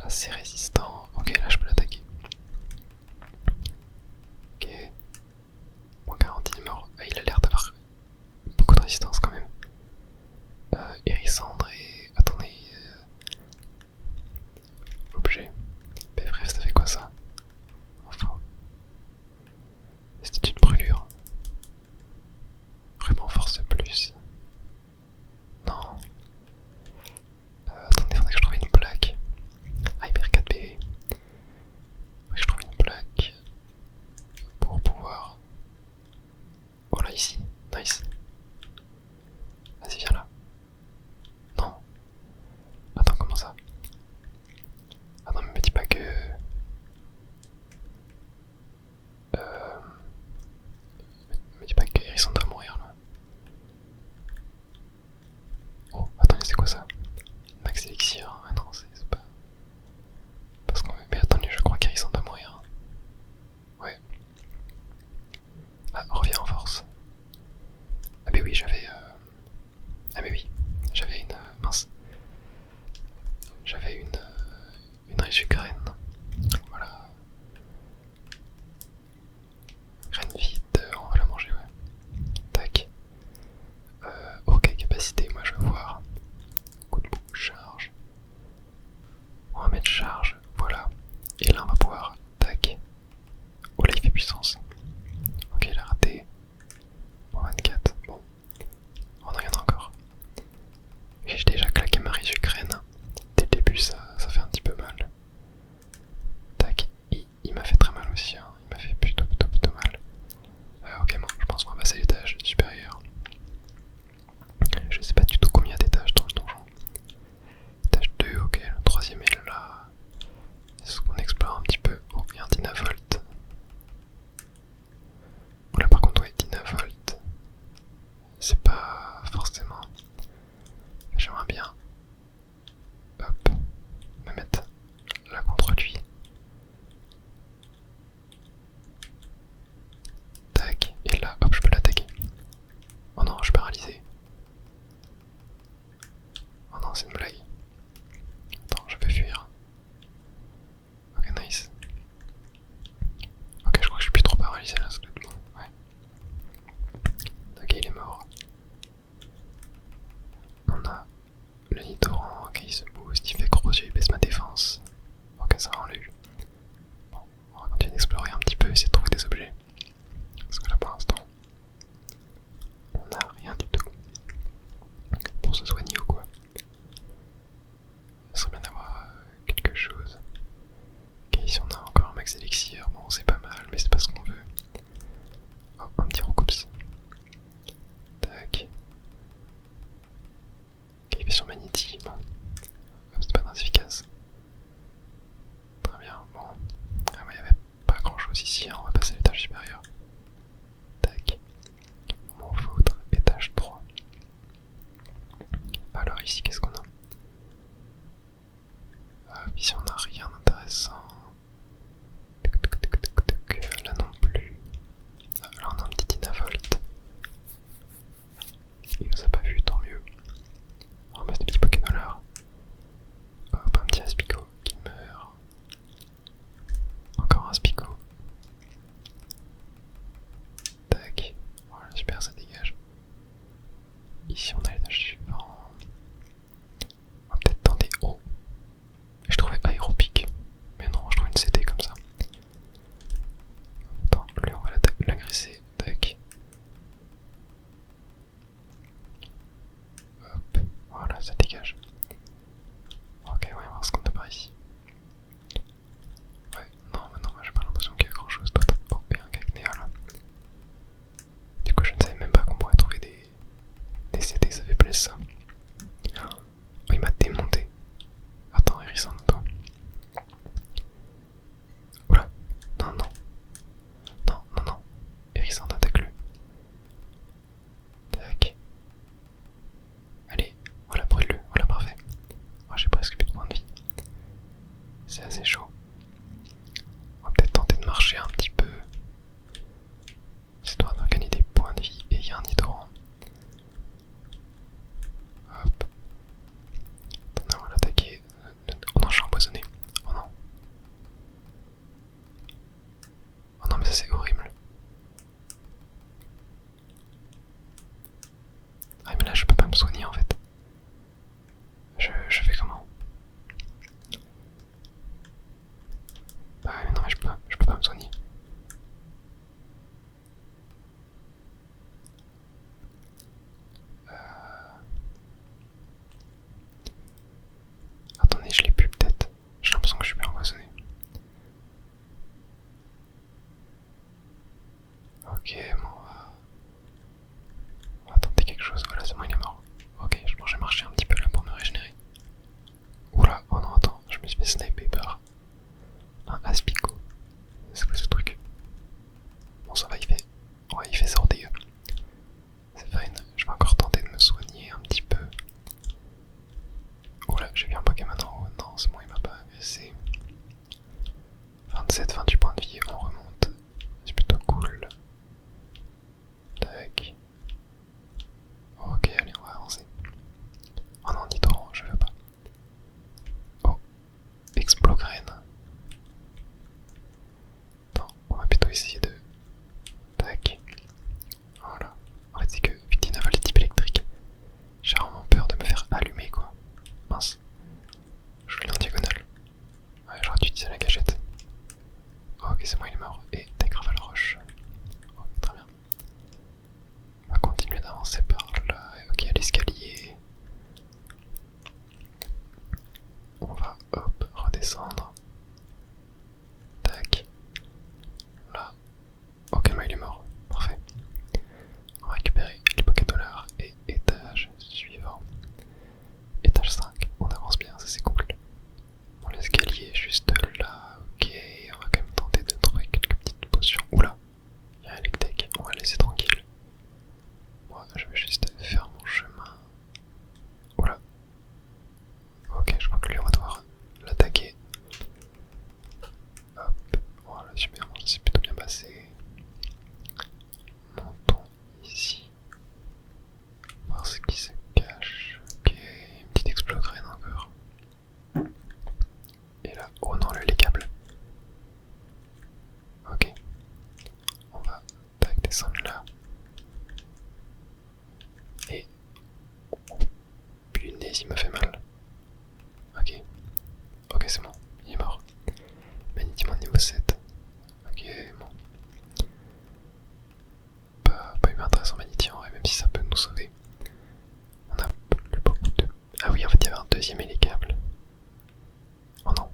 assez résistant. Ok, là je peux l'attaquer. Ok. Moins 40, il est mort. Il a l'air d'avoir beaucoup de résistance quand même. Hérissandre et... Attendez... Objet. Mais bref, ça fait quoi ça? Enfin... C'était une brûlure. Vraiment force plus. Non. Attendez, faudrait que je trouve une plaque. Hyper 4 PV. Faudrait que je trouve une plaque pour pouvoir... Oh là, ici. Nice. Vas-y, viens là. Non. Attends, comment ça? Attends, mais me dis pas que... Me dis pas que Hérisson doit mourir là. Oh, attendez, c'est quoi ça? Max Elixir? Ah non, c'est pas... Parce qu'on... Mais attendez, je crois qu'Hérisson doit mourir. Ouais. Ah, reviens en force. Ah mais oui, j'avais... Ah mais oui, j'avais une... mince. J'avais une résucraine. Voilà. Graine vide, on va la manger, ouais. Tac. Ok, capacité, moi je veux voir. Coup de bout, charge. On va mettre charge, voilà. Et là on va pouvoir... Tac. Oh là il fait puissance. Ok, il a raté. Bon, 24, bon. Oh non, il y en a encore. J'ai déjà claqué ma résucraine. Dès le début, ça fait un petit peu mal. Tac, il m'a fait très mal aussi, hein. Il m'a fait plutôt mal. Ok, bon, je pense qu'on va passer à l'étage supérieur. Je sais pas du tout combien d'étages dans le donjon. Étage 2, ok, le troisième est là. Est-ce qu'on explore un petit peu? Oh, il y a un Dynavolt. Oh là, par contre, ouais, Dynavolt. C'est pas forcément. J'aimerais bien. Hop, me mettre là contre lui. Tac, et là, hop, je peux l'attaquer. Oh non, je suis paralysé. Oh non, c'est une blague. Attends, je vais fuir. Ok, nice. Ok, je crois que je suis plus trop paralysé là, ça doit être bon. Ouais. Ok, il est mort. On a le Nidoran, ok, il se boost, il fait gros yeux, il baisse ma défense. Ok, ça va, on l'a eu. Bon, on va continuer d'explorer un petit peu, essayer de trouver des objets. Parce que là pour l'instant, on n'a rien du tout. Pour se soigner ou quoi. Ce serait bien d'avoir quelque chose. Ok, ici on a encore un max élixir, bon c'est pas mal, mais c'est pas ce qu'on veut. Oh, un petit recoups. Tac. Ok, il fait sur Magnéti, bon. C'est pas très efficace. Très bien, bon. Ah, mais il y avait pas grand chose ici, hein. On va passer à l'étage supérieur. Tac. On m'en foutre, étage 3. Alors ici, qu'est-ce qu'on a? Ici on n'a rien d'intéressant. Là non plus. Là on a un petit Dynavolt. Il nous a pas vu, tant mieux. On ramasse des petits Pokédollars. Hop, un petit Aspico qui meurt. Encore un Aspico. Tac. Voilà, super, ça dégage. Ici on a l'étage suivant. On va peut-être tenter. Oh! Je trouvais Aéropic. Mais non, je trouve une CT comme ça. Attends, lui on va l'agresser. Tac. Hop, voilà, ça dégage. Ok, ouais, on va voir ce qu'on a par ici. Ouais, non, maintenant j'ai pas l'impression qu'il y a grand chose d'autre. Oh, et un Cacnea là. Du coup, je ne savais même pas qu'on pourrait trouver des CD, ça fait plaisir ça. Oh, il m'a démonté. Attends, Hérissant, toi. Oula, non, non. Non, non, non. Hérissant, attaque-le. Tac. Allez, voilà, brûle-le. Voilà, parfait. Oh, j'ai presque plus de points de vie. C'est assez chaud. On va peut-être tenter de marcher un petit peu. Histoire de gagner des points de vie. Et il y a un Nidoran. Hop. Attendez, on va l'attaquer. Oh non, je suis empoisonné. me soigner. Attendez, je l'ai plus peut-être. J'ai l'impression que je suis bien empoisonné. Ok, bon, on va tenter quelque chose. Voilà, c'est bon, il est mort. Ok, je j'ai marché un petit peu là pour me régénérer. Oula, oh non, attends, je me suis fait sniper par un aspico. C'est quoi ce truc? Bon, ça va, il fait. Ouais, il fait 0 dégâts. C'est fine, je vais encore tenter de me soigner un petit peu. Oula, j'ai vu un Pokémon en haut. Non, c'est bon, il m'a pas agressé. 28 points de vie, on remonte. C'est plutôt cool. Tac. Ok, allez, on va avancer. Oh non, Nitro, je veux pas. Oh, Explograine. Non, on va plutôt essayer de... Tac. Voilà. En fait, c'est que vu qu'il n'a pas les types électriques, j'ai vraiment peur de me faire allumer, quoi. Mince. Je suis en diagonale. Ouais, j'aurais dû utiliser la gâchette. Ok, c'est bon, il est mort. Et dégrave à la roche. Ok, très bien. On va continuer d'avancer par là. Ok, à l'escalier. On va, hop, redescendre. Tac. Là. Ok, mais il est mort. Parfait. On va récupérer les $. Et étage suivant. Étage 5. On avance bien, ça c'est cool. Bon, l'escalier est juste là. Ok, on va quand même tenter de trouver quelques petites potions. Oula, il y a un Electek. On va laisser tranquille. Moi, je vais juste faire mon chemin. Oula. Ok, je crois que lui on va devoir l'attaquer. Hop, voilà, super, ça s'est plutôt bien passé. Montons ici. Voir ce qui se cache. Ok, une petite explogrène encore. Et là, oh non, les câbles. Ok, on va tac, descendre là. Et punaise, il me fait mal. Ok, ok, c'est bon, il est mort. Magnétiquement niveau 7. Ok, bon. Pas hyper intéressant Magnéti en vrai, même si ça peut nous sauver. On a beaucoup de... Ah oui, en fait il y avait un deuxième hélicable. Oh non.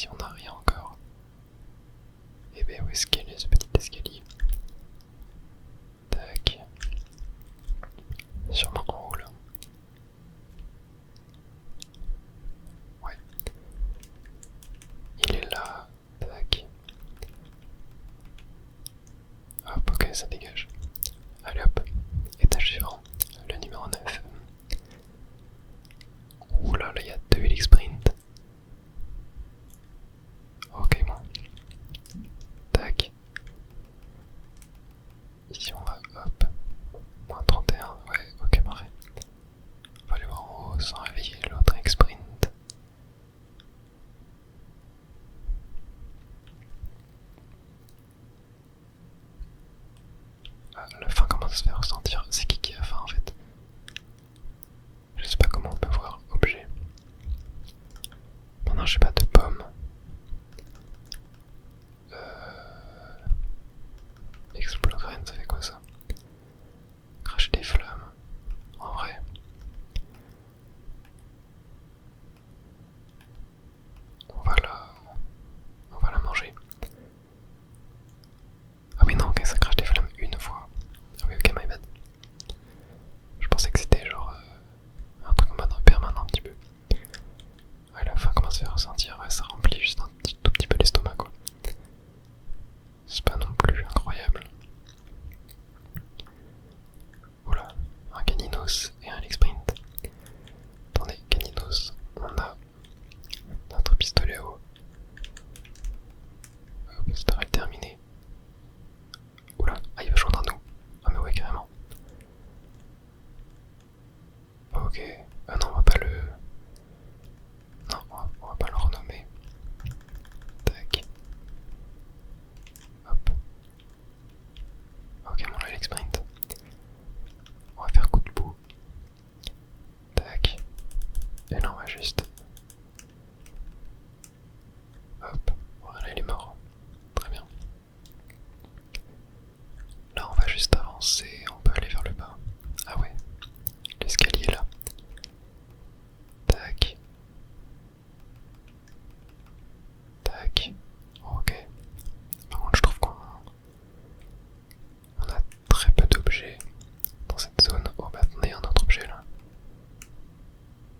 ici on n'a rien encore. Et ben où est-ce qu'elle est ce petit escalier? Tac. Sûrement en haut là. Ouais. Il est là. Tac. Hop, ok, ça dégage. Allez hop. Étage suivant. Le numéro 9. Ouh là, là il y a 2 Helix Sprint. Ok, bon. Tac. Ici on va, hop. Moins 31, ouais, ok, parfait. On va aller voir en haut sans réveiller l'autre Helix Sprint. Ah, la faim commence à se faire ressentir. C'est qui a faim en fait? Je sais pas comment on peut voir. Objet. Maintenant j'ai pas de pommes. Explogrène, ça fait quoi ça? Cracher des flammes. En vrai. On va la manger. Ah oui non, ok, ça crache des flammes une fois. Ah oui, ok, my bad. Je pensais que c'était genre un truc en mode permanent un petit peu. Ouais, la faim commence à se faire ressentir, ouais, ça remplit juste un tout petit peu l'estomac quoi. C'est pas non plus incroyable. Oula, un Caninos et un Helix Sprint. Attendez, Caninos, on a notre pistolet à eau. Hop, c'est terminé. Oula, ah il va joindre à nous. Ah mais ouais carrément. Ok, ah non on va pas le... Non, on va pas le renommer. Tac. Hop. Ok, mon Helix Sprint. On va faire coup de bout. Tac. Et là on va juste... Hop. Voilà, il est mort. Très bien. Là on va juste avancer, on peut aller vers le bas. Ah ouais. L'escalier là. Tac. Tac. Ok. Par contre je trouve qu'on a très peu d'objets dans cette zone. Oh bah attendez, un autre objet là.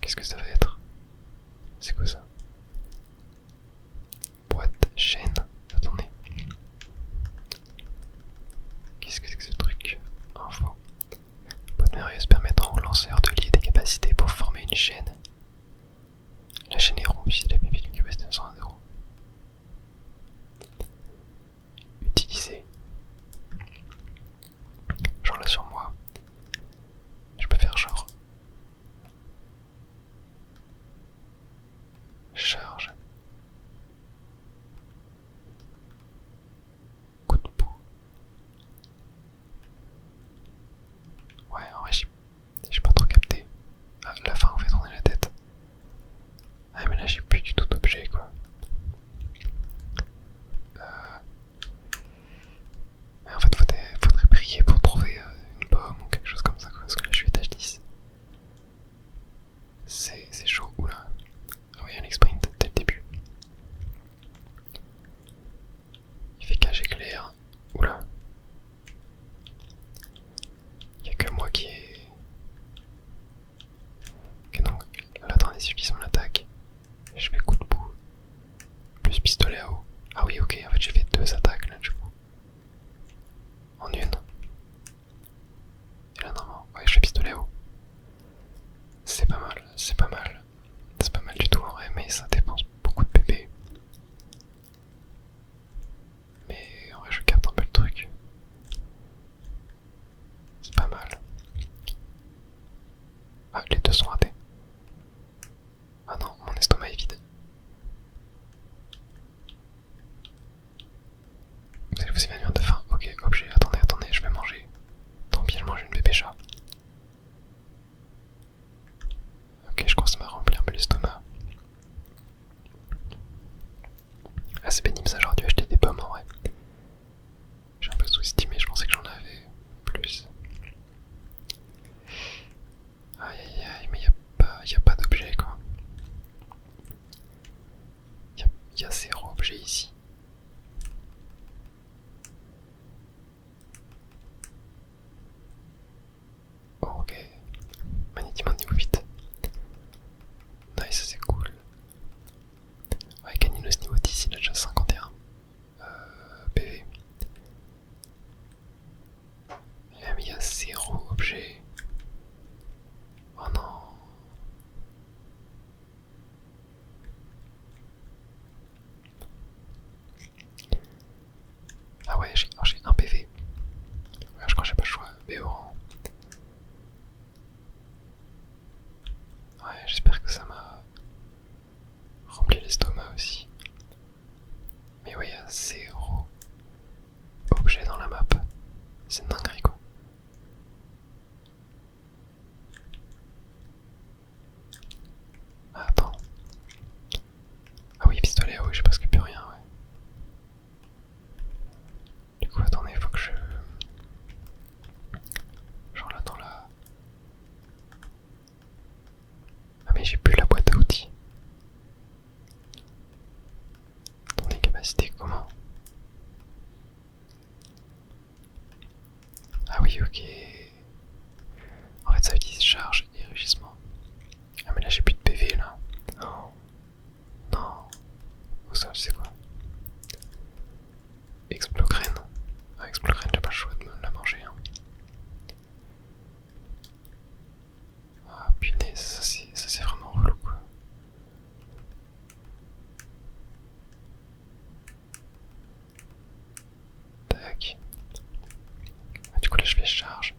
Qu'est-ce que ça va être? C'est quoi ça? Boîte, chaîne. Attendez. Qu'est-ce que c'est que ce truc? Info. Boîte merveilleuse permettant au lanceur de lier des capacités pour former une chaîne. La chaîne est rompue si la pépite d'une capacité de 101 euros. Utiliser. Genre là sur moi. Je peux faire genre. Charge. Coup de bout. Ouais, en vrai, j'ai pas trop capté. Ah, la fin, en fait, on est la tête. Ah, mais là, j'ai plus du tout d'objet, quoi. Mais en fait, faudrait prier pour trouver une pomme ou quelque chose comme ça, quoi. Parce que là, je suis étage 10. C'est chaud, oula. Ah oui, un sprint dès le début. Il fait cage éclair. Oula. Y'a que moi qui est... Ok, donc là, attendez, si je lis mon attaque, je fais coup de bout. Plus pistolet à eau. Ah oui, ok, en fait, j'ai fait 2 attaques là, du coup. En une. Et là, non, ouais, je fais pistolet à eau. C'est pas mal, c'est pas mal. C'est pas mal du tout en vrai, mais ça dépense beaucoup de PP. Mais en vrai, je capte un peu le truc. C'est pas mal. Ah, les deux sont ratés. Ah non, mon estomac est vide. Vous allez vous évanouir de faim. Ok, objet, attendez, je vais manger. Tant pis, je mange une bébé chat. Ok, je crois que ça m'a rempli un peu l'estomac. Ah, c'est pénible ça, j'aurais dû acheter des pommes en vrai. J'ai un peu sous-estimé, je pensais que j'en avais plus. Aïe aïe aïe, mais y a pas d'objet quoi. Y a objet ici. Ok. Magnétiquement niveau 8. Nice, c'est cool. Ouais, Caninos niveau 10, il a déjà 51 PV. Mais il y a 0 objet. Oh non. Ah ouais, j'ai 1 PV. Ouais, je crois que j'ai pas le choix. BO. Ouais, j'espère que ça m'a rempli l'estomac aussi. Mais ouais, il y a 0 objet dans la map. C'est une dinguerie quoi. Ah, attends. Ah oui, pistolet, ah oui, j'ai presque plus rien, ouais. Du coup, attendez, faut que je... Genre là, dans la... Ah mais j'ai plus la boîte à outils. Attendez, capacité, comment? Ah oui, ok. En fait, ça utilise charge et rugissement. Ah mais là, j'ai plus de PV, là. Oh. Non. Oh, ça, c'est quoi? Explocrène. Ah, Explocrène, j'ai pas le choix de me la manger. Hein. Ah, punaise, ça c'est vraiment relou, quoi. Tac. Ah, du coup, là, je fais charge.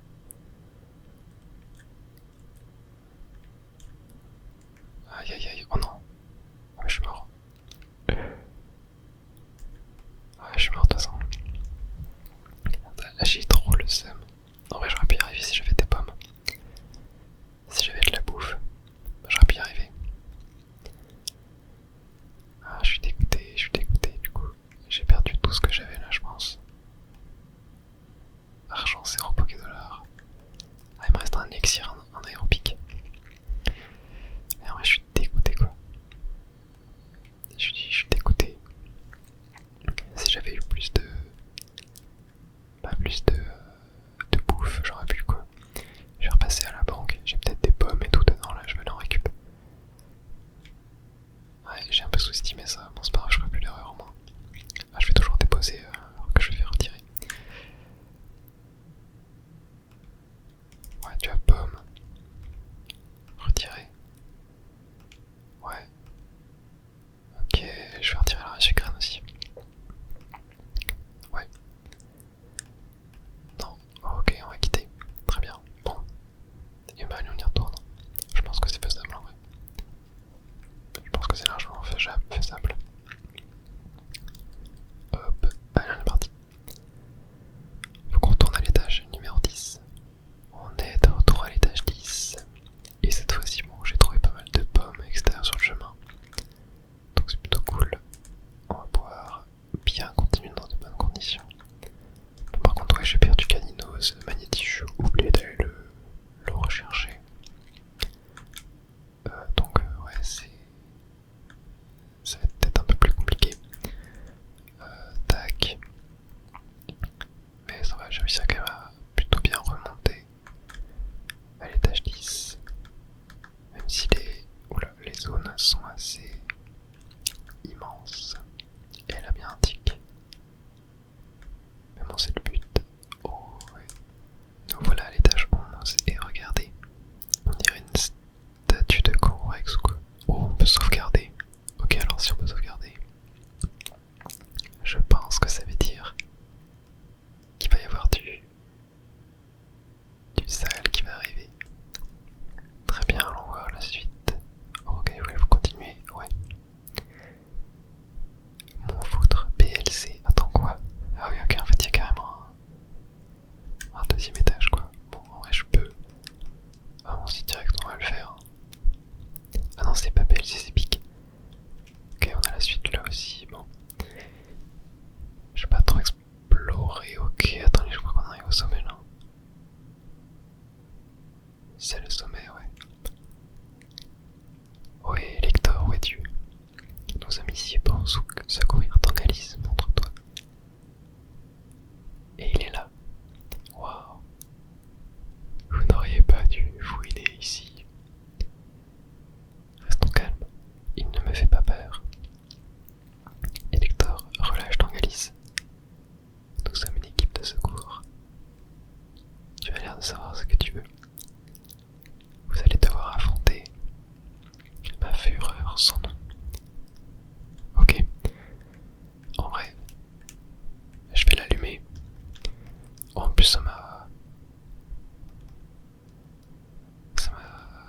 plus ça m'a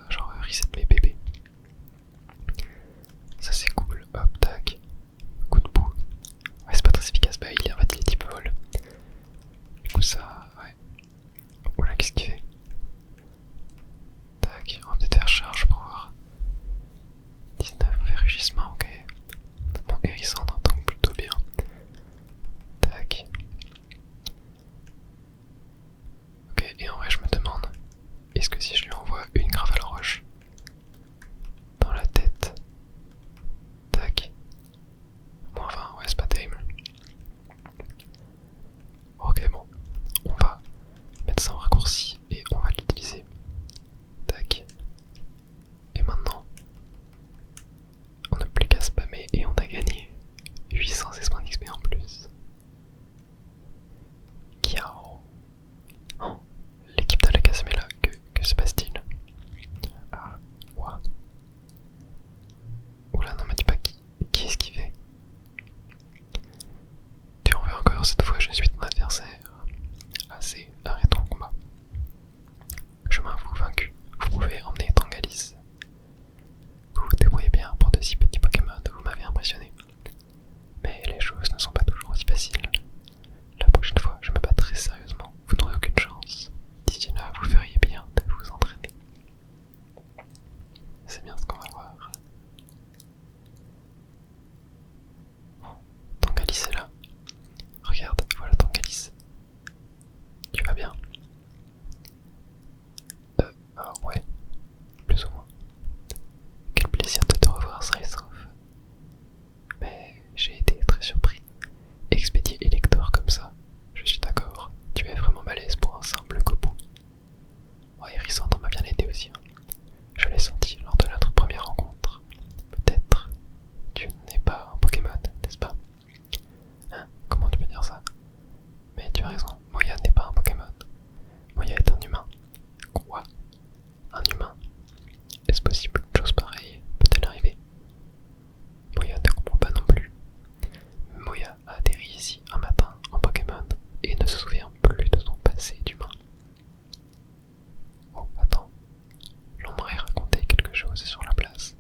genre reset mes bébés. Ça c'est cool, hop tac. Coup de boue. Ouais c'est pas très efficace, bah il est en fait il est type vol. Du coup ça, ouais. Oula qu'est-ce qu'il fait? Tac, on va peut-être faire charge pour voir. 19 rugissement, ok. Bon Hérissandre donc plutôt bien. Tac. Ok, et en vrai je me demande, est-ce que si je lui envoie une gravale roche dans la tête, tac, bon enfin ouais c'est pas terrible. Ok bon, on va mettre ça en raccourci et on va l'utiliser. Tac. Et maintenant, on n'a plus qu'à spammer et on a gagné 816 points d'XP en plus. Kiao. Oh, l'équipe d'Alakazam est là, que se passe-t-il? Ah, ouah. Oula, non, mais dis pas qui est-ce qui fait? Tu en veux encore cette fois, je suis ton adversaire. Assez, arrêtons le combat. Chemin vous vaincu, vous pouvez emmener Tangalis. Vous vous débrouillez bien pour de si petits Pokémon, vous m'avez impressionné. Mais les choses ne sont pas toujours aussi faciles. La prochaine fois, je me battrai sérieusement, vous n'aurez aucune chance. D'ici là, vous feriez bien de vous entraîner. C'est bien ce qu'on va voir. Tangalis est là. Regarde, voilà Tangalis. Tu vas bien? Ouais, plus ou moins. Quel plaisir de te revoir, Srysov. Mais j'ai été très surpris. Expédier Elector comme ça, je suis d'accord. Tu es vraiment balèze pour un simple Gobu. Ouais, Hérissandre m'a bien aidé aussi. Hein. Je l'ai senti lors de notre première rencontre. Peut-être tu n'es pas un Pokémon, n'est-ce pas? Hein? Comment tu peux dire ça? Mais tu as raison, Moya n'est pas un Pokémon. Moya est un humain. Quoi? Un humain? Est-ce possible une chose pareille peut-elle arriver? Moya ne comprend pas non plus. Moya a atterri ici un matin en Pokémon et ne se souvient plus de son passé d'humain. Oh, attends. L'on m'aurait raconté quelque chose sur la place.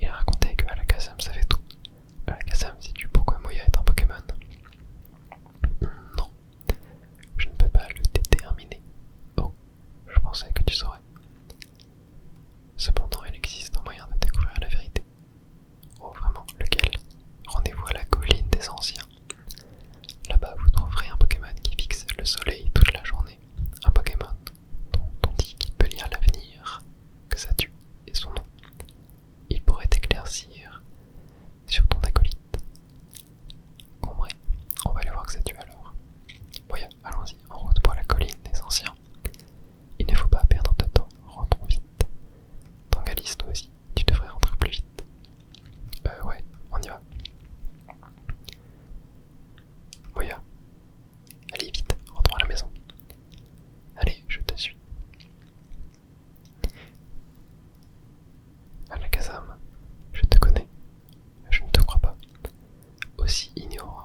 Il a raconté que Alakazam savait tout. Alakazam, sais-tu pourquoi Moya est un Pokémon? Non, je ne peux pas le déterminer. Oh, je pensais que tu saurais. Cependant, il existe un moyen de découvrir la vérité. Oh, vraiment, lequel? Rendez-vous à la colline des anciens. Là-bas, vous trouverez un Pokémon qui fixe le soleil toute la journée. Un Pokémon dont on dit qu'il peut lire l'avenir, que sa tue est son nom. Il pourrait t'éclaircir sur ton acolyte. Compris, on va aller voir que ça tue alors. Voyons, allons-y, en route pour la colline des anciens. Il ne faut pas perdre de temps, rentrons vite. Tangalis, toi aussi, tu devrais rentrer plus vite. Ouais, on y va. Moya, allez vite, rentrons à la maison. Allez, je te suis. Alakazam, je te connais. Je ne te crois pas. Aussi ignorant